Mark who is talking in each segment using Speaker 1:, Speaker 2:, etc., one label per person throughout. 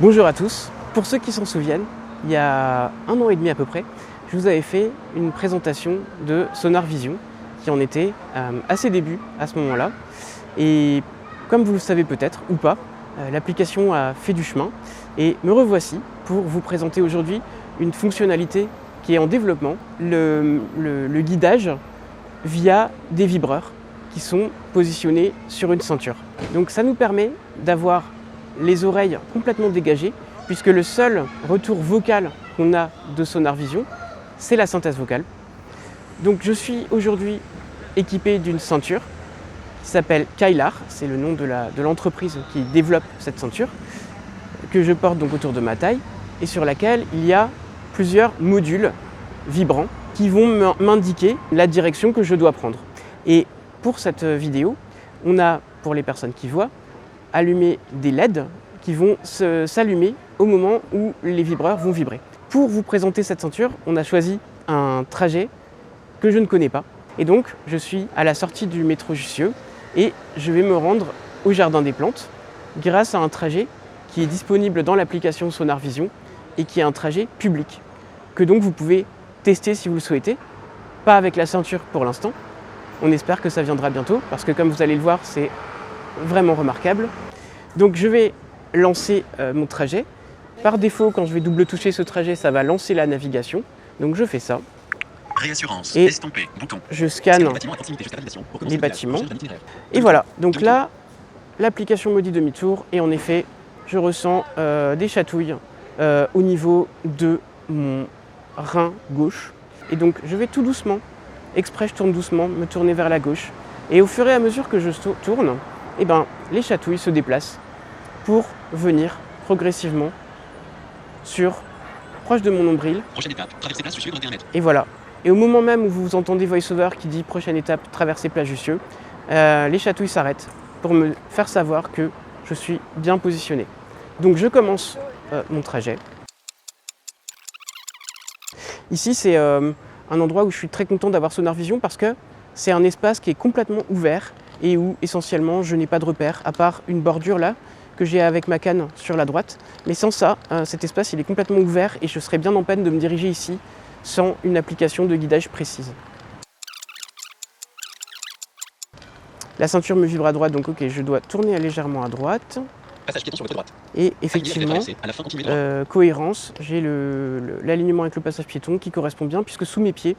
Speaker 1: Bonjour à tous. Pour ceux qui s'en souviennent, il y a 1 an et demi à peu près, je vous avais fait une présentation de Sonar Vision qui en était à ses débuts à ce moment-là. Et comme vous le savez peut-être ou pas, l'application a fait du chemin et me revoici pour vous présenter aujourd'hui une fonctionnalité qui est en développement, le guidage via des vibreurs qui sont positionnés sur une ceinture. Donc ça nous permet d'avoir les oreilles complètement dégagées puisque le seul retour vocal qu'on a de Sonar Vision, c'est la synthèse vocale. Donc je suis aujourd'hui équipé d'une ceinture qui s'appelle Kylar, c'est le nom de l'entreprise qui développe cette ceinture, que je porte donc autour de ma taille et sur laquelle il y a plusieurs modules vibrants qui vont m'indiquer la direction que je dois prendre. Et pour cette vidéo, on a, pour les personnes qui voient, allumé des LED qui vont s'allumer au moment où les vibreurs vont vibrer. Pour vous présenter cette ceinture, on a choisi un trajet que je ne connais pas. Et donc, je suis à la sortie du métro Jussieu et je vais me rendre au Jardin des Plantes grâce à un trajet qui est disponible dans l'application Sonar Vision et qui est un trajet public, que donc vous pouvez tester si vous le souhaitez. Pas avec la ceinture pour l'instant. On espère que ça viendra bientôt parce que comme vous allez le voir, c'est vraiment remarquable. Donc je vais lancer mon trajet. Par défaut, quand je vais double toucher ce trajet, ça va lancer la navigation. Donc je fais ça.
Speaker 2: Réassurance,
Speaker 1: et
Speaker 2: estampé, bouton.
Speaker 1: Je scanne les bâtiments. Et voilà, donc là, l'application me dit demi-tour et en effet, je ressens des chatouilles au niveau de mon rein gauche. Et donc je vais tout doucement, exprès je tourne doucement, me tourner vers la gauche. Et au fur et à mesure que je tourne, eh ben, les chatouilles se déplacent pour venir progressivement proche de mon nombril.
Speaker 2: Prochaine étape, traverser place Jussieu de 21 mètres.
Speaker 1: Et voilà. Et au moment même où vous entendez VoiceOver qui dit prochaine étape, traverser place Jussieu, les chatouilles s'arrêtent pour me faire savoir que je suis bien positionné. Donc je commence mon trajet. Ici c'est un endroit où je suis très content d'avoir Sonar Vision parce que c'est un espace qui est complètement ouvert et où essentiellement je n'ai pas de repère à part une bordure là que j'ai avec ma canne sur la droite. Mais sans ça, cet espace il est complètement ouvert et je serais bien en peine de me diriger ici sans une application de guidage précise. La ceinture me vibre à droite, donc ok, je dois tourner légèrement à droite.
Speaker 2: Passage piéton sur votre droite.
Speaker 1: Et effectivement, cohérence, j'ai l'alignement avec le passage piéton qui correspond bien puisque sous mes pieds,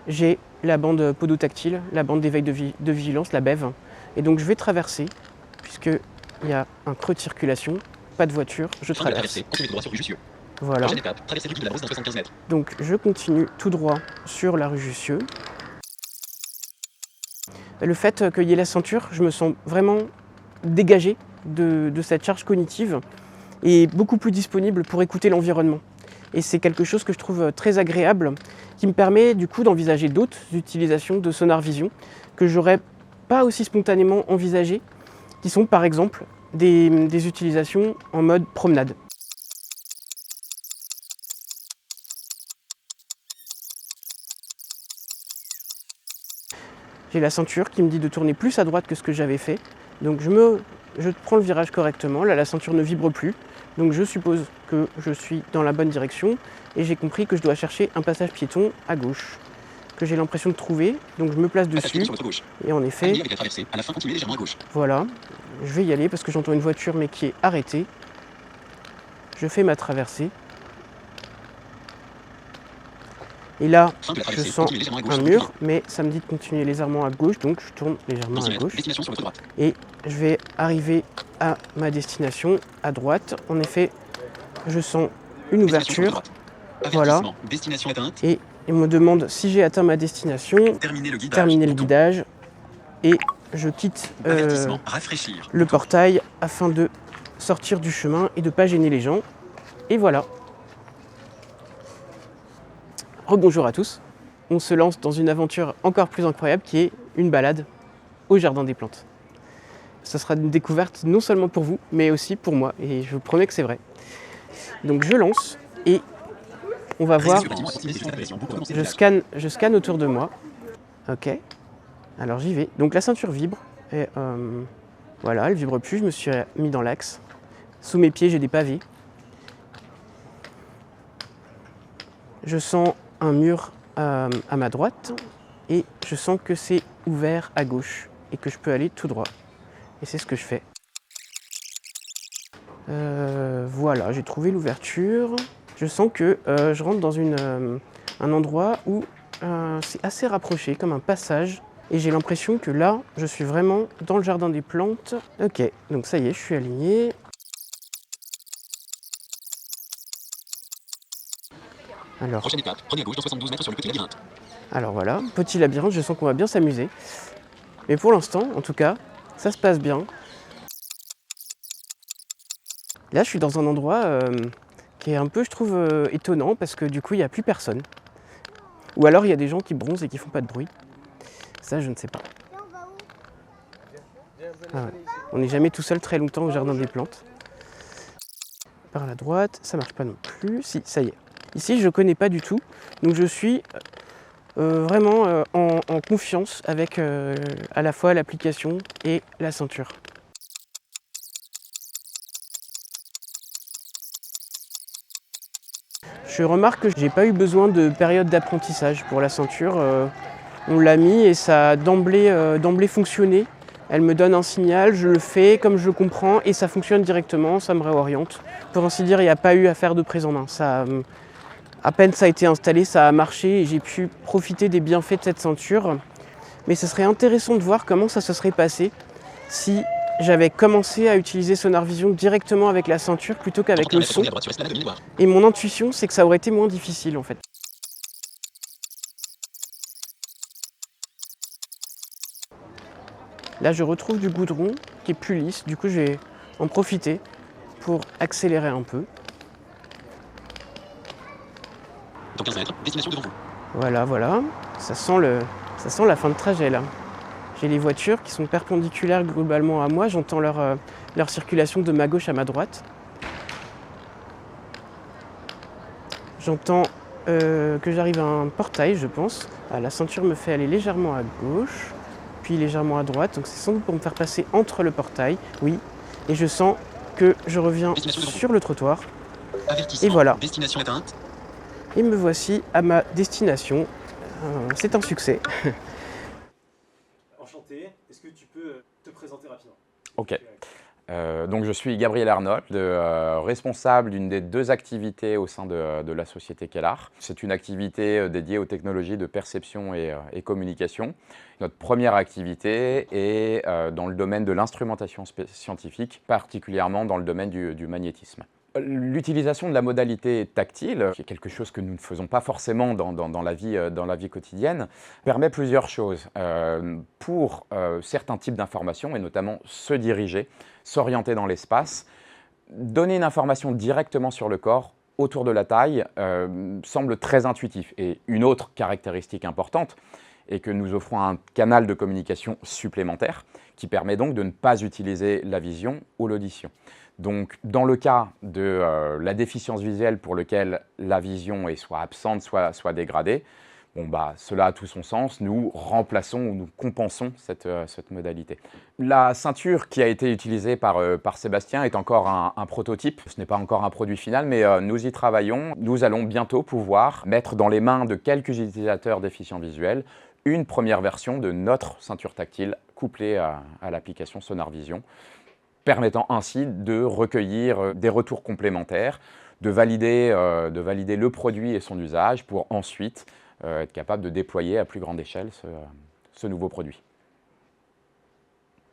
Speaker 1: j'ai la bande podotactile, la bande d'éveil de vigilance, la BEV. Et donc je vais traverser, puisqu'il y a un creux de circulation, pas de voiture, je traverse. Voilà.
Speaker 2: Étape, traverser de la Brosse d'un 75 mètres.
Speaker 1: Donc je continue tout droit sur la rue Jussieu. Le fait qu'il y ait la ceinture, je me sens vraiment dégagé de cette charge cognitive et beaucoup plus disponible pour écouter l'environnement. Et c'est quelque chose que je trouve très agréable, qui me permet du coup d'envisager d'autres utilisations de Sonar Vision que j'aurais pas aussi spontanément envisagées, qui sont par exemple des utilisations en mode promenade. J'ai la ceinture qui me dit de tourner plus à droite que ce que j'avais fait, donc je prends le virage correctement, là la ceinture ne vibre plus, donc je suppose que je suis dans la bonne direction et j'ai compris que je dois chercher un passage piéton à gauche, que j'ai l'impression de trouver, donc je me place dessus et en effet,
Speaker 2: à la fin, continuez légèrement à gauche.
Speaker 1: Voilà, je vais y aller parce que j'entends une voiture mais qui est arrêtée. Je fais ma traversée. Et là, je sens un mur, mais ça me dit de continuer légèrement à gauche, donc je tourne légèrement à gauche. Et je vais arriver à ma destination à droite. En effet, je sens une ouverture. Voilà. Et il me demande si j'ai atteint ma destination, terminer le guidage. Et je quitte le portail afin de sortir du chemin et de ne pas gêner les gens. Et voilà. Rebonjour à tous, on se lance dans une aventure encore plus incroyable qui est une balade au Jardin des Plantes. Ça sera une découverte non seulement pour vous, mais aussi pour moi, et je vous promets que c'est vrai. Donc je lance et on va voir, je scanne autour de moi. Ok, alors j'y vais. Donc la ceinture vibre, et voilà, elle vibre plus, je me suis mis dans l'axe. Sous mes pieds j'ai des pavés, Je sens un mur à ma droite et je sens que c'est ouvert à gauche et que je peux aller tout droit. Et c'est ce que je fais. Voilà, j'ai trouvé l'ouverture. Je sens que je rentre dans un endroit où c'est assez rapproché, comme un passage. Et j'ai l'impression que là, je suis vraiment dans le jardin des plantes. Ok, donc ça y est, je suis aligné. Alors,
Speaker 2: Prochaine étape, prenez à gauche dans 72 mètres sur le petit labyrinthe.
Speaker 1: alors voilà, petit labyrinthe, je sens qu'on va bien s'amuser. Mais pour l'instant, en tout cas, ça se passe bien. Là, je suis dans un endroit qui est un peu, je trouve, étonnant parce que du coup, il n'y a plus personne. Ou alors, il y a des gens qui bronzent et qui font pas de bruit. Ça, je ne sais pas. Ah ouais. On n'est jamais tout seul très longtemps au jardin des plantes. Par la droite, ça marche pas non plus. Si, ça y est. Ici, je ne connais pas du tout. Donc, je suis vraiment en confiance avec à la fois l'application et la ceinture. Je remarque que j'ai pas eu besoin de période d'apprentissage pour la ceinture. On l'a mis et ça a d'emblée fonctionné. Elle me donne un signal, je le fais comme je le comprends et ça fonctionne directement, ça me réoriente. Pour ainsi dire, il n'y a pas eu à faire de prise en main. À peine ça a été installé, ça a marché et j'ai pu profiter des bienfaits de cette ceinture. Mais ce serait intéressant de voir comment ça se serait passé si j'avais commencé à utiliser Sonar Vision directement avec la ceinture plutôt qu'avec le son. Et mon intuition, c'est que ça aurait été moins difficile en fait. Là, je retrouve du goudron qui est plus lisse, du coup je vais en profiter pour accélérer un peu.
Speaker 2: Dans 15 mètres, destination devant vous.
Speaker 1: Voilà, ça sent la fin de trajet là. J'ai les voitures qui sont perpendiculaires globalement à moi, j'entends leur circulation de ma gauche à ma droite. J'entends que j'arrive à un portail, je pense. La ceinture me fait aller légèrement à gauche, puis légèrement à droite, donc c'est sans doute pour me faire passer entre le portail, oui. Et je sens que je reviens sur le trottoir.
Speaker 2: Avertissement.
Speaker 1: Et voilà.
Speaker 2: Destination éteinte.
Speaker 1: Et me voici à ma destination. C'est un succès.
Speaker 3: Enchanté, est-ce que tu peux te présenter rapidement?
Speaker 4: Ok. Donc je suis Gabriel Arnold, responsable d'une des deux activités au sein de la société Kellar. C'est une activité dédiée aux technologies de perception et communication. Notre première activité est dans le domaine de l'instrumentation scientifique, particulièrement dans le domaine du magnétisme. L'utilisation de la modalité tactile, qui est quelque chose que nous ne faisons pas forcément dans la vie quotidienne, permet plusieurs choses. Pour certains types d'informations, et notamment se diriger, s'orienter dans l'espace, donner une information directement sur le corps, autour de la taille, semble très intuitif. Et une autre caractéristique importante est que nous offrons un canal de communication supplémentaire qui permet donc de ne pas utiliser la vision ou l'audition. Donc, dans le cas de la déficience visuelle pour laquelle la vision est soit absente, soit dégradée, cela a tout son sens. Nous remplaçons ou nous compensons cette modalité. La ceinture qui a été utilisée par Sébastien est encore un prototype. Ce n'est pas encore un produit final, mais nous y travaillons. Nous allons bientôt pouvoir mettre dans les mains de quelques utilisateurs déficients visuels une première version de notre ceinture tactile couplée à l'application Sonar Vision, permettant ainsi de recueillir des retours complémentaires, de valider le produit et son usage pour ensuite être capable de déployer à plus grande échelle ce nouveau produit.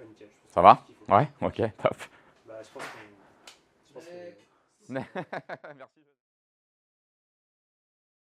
Speaker 3: Ouais, nickel,
Speaker 4: Ça va? Ouais, ok, top.
Speaker 3: je pense que...
Speaker 4: Merci.